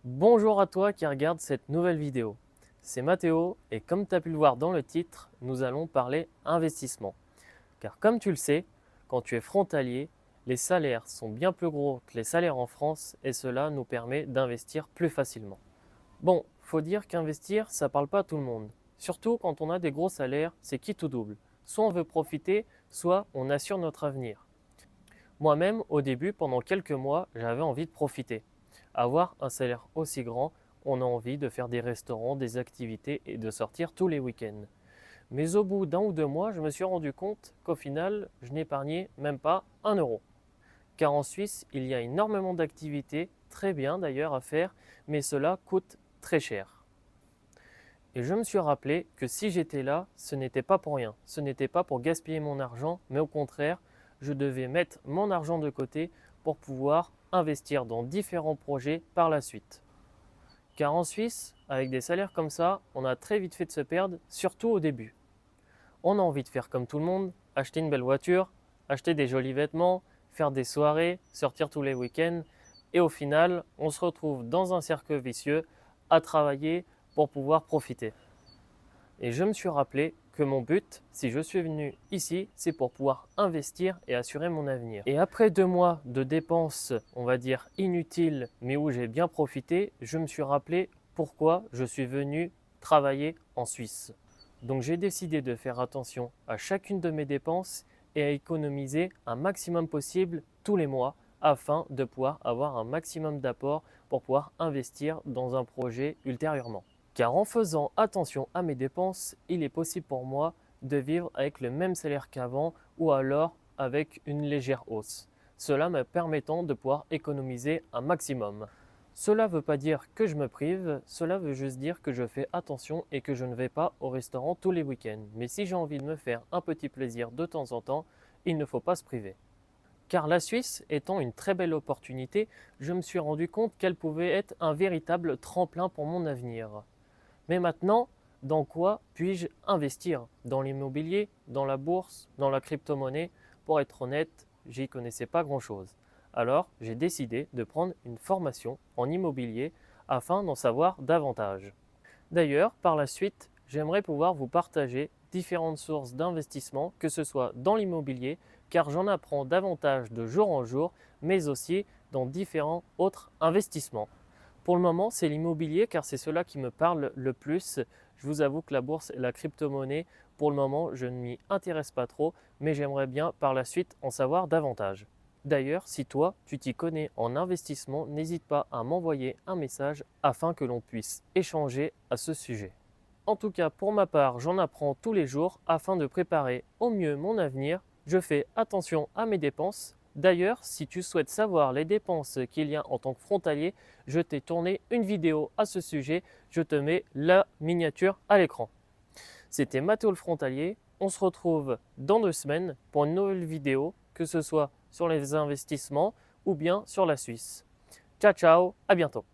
Bonjour à toi qui regarde cette nouvelle vidéo. C'est Mathéo et comme tu as pu le voir dans le titre, nous allons parler investissement. Car comme tu le sais, quand tu es frontalier, les salaires sont bien plus gros que les salaires en France et cela nous permet d'investir plus facilement. Bon, faut dire qu'investir, ça parle pas à tout le monde. Surtout quand on a des gros salaires, c'est qui tout double. Soit on veut profiter, soit on assure notre avenir. Moi-même, au début, pendant quelques mois, j'avais envie de profiter. Avoir un salaire aussi grand, on a envie de faire des restaurants, des activités et de sortir tous les week-ends. Mais au bout d'un ou deux mois, je me suis rendu compte qu'au final, je n'épargnais même pas un euro. Car en Suisse, il y a énormément d'activités, très bien d'ailleurs à faire, mais cela coûte très cher. Et je me suis rappelé que si j'étais là, ce n'était pas pour rien, ce n'était pas pour gaspiller mon argent, mais au contraire, je devais mettre mon argent de côté pour pouvoir investir dans différents projets par la suite. Car en Suisse, avec des salaires comme ça, on a très vite fait de se perdre, surtout au début. On a envie de faire comme tout le monde, acheter une belle voiture, acheter des jolis vêtements, faire des soirées, sortir tous les week-ends, et au final, on se retrouve dans un cercle vicieux à travailler pour pouvoir profiter. Et je me suis rappelé que mon but, si je suis venu ici, c'est pour pouvoir investir et assurer mon avenir. Et après 2 mois de dépenses, on va dire inutiles, mais où j'ai bien profité, je me suis rappelé pourquoi je suis venu travailler en Suisse. Donc j'ai décidé de faire attention à chacune de mes dépenses et à économiser un maximum possible tous les mois afin de pouvoir avoir un maximum d'apport pour pouvoir investir dans un projet ultérieurement. Car en faisant attention à mes dépenses, il est possible pour moi de vivre avec le même salaire qu'avant ou alors avec une légère hausse. Cela me permettant de pouvoir économiser un maximum. Cela ne veut pas dire que je me prive, cela veut juste dire que je fais attention et que je ne vais pas au restaurant tous les week-ends. Mais si j'ai envie de me faire un petit plaisir de temps en temps, il ne faut pas se priver. Car la Suisse étant une très belle opportunité, je me suis rendu compte qu'elle pouvait être un véritable tremplin pour mon avenir. Mais maintenant, dans quoi puis-je investir? Dans l'immobilier, dans la bourse, dans la crypto-monnaie? Pour être honnête, j'y connaissais pas grand-chose. Alors, j'ai décidé de prendre une formation en immobilier afin d'en savoir davantage. D'ailleurs, par la suite, j'aimerais pouvoir vous partager différentes sources d'investissement, que ce soit dans l'immobilier, car j'en apprends davantage de jour en jour, mais aussi dans différents autres investissements. Pour le moment, c'est l'immobilier car c'est cela qui me parle le plus. Je vous avoue que la bourse et la crypto-monnaie, pour le moment, je ne m'y intéresse pas trop, mais j'aimerais bien par la suite en savoir davantage. D'ailleurs, si toi, tu t'y connais en investissement, n'hésite pas à m'envoyer un message afin que l'on puisse échanger à ce sujet. En tout cas, pour ma part, j'en apprends tous les jours afin de préparer au mieux mon avenir. Je fais attention à mes dépenses. D'ailleurs, si tu souhaites savoir les dépenses qu'il y a en tant que frontalier, je t'ai tourné une vidéo à ce sujet. Je te mets la miniature à l'écran. C'était Mathéo le frontalier. On se retrouve dans 2 semaines pour une nouvelle vidéo, que ce soit sur les investissements ou bien sur la Suisse. Ciao ciao, à bientôt.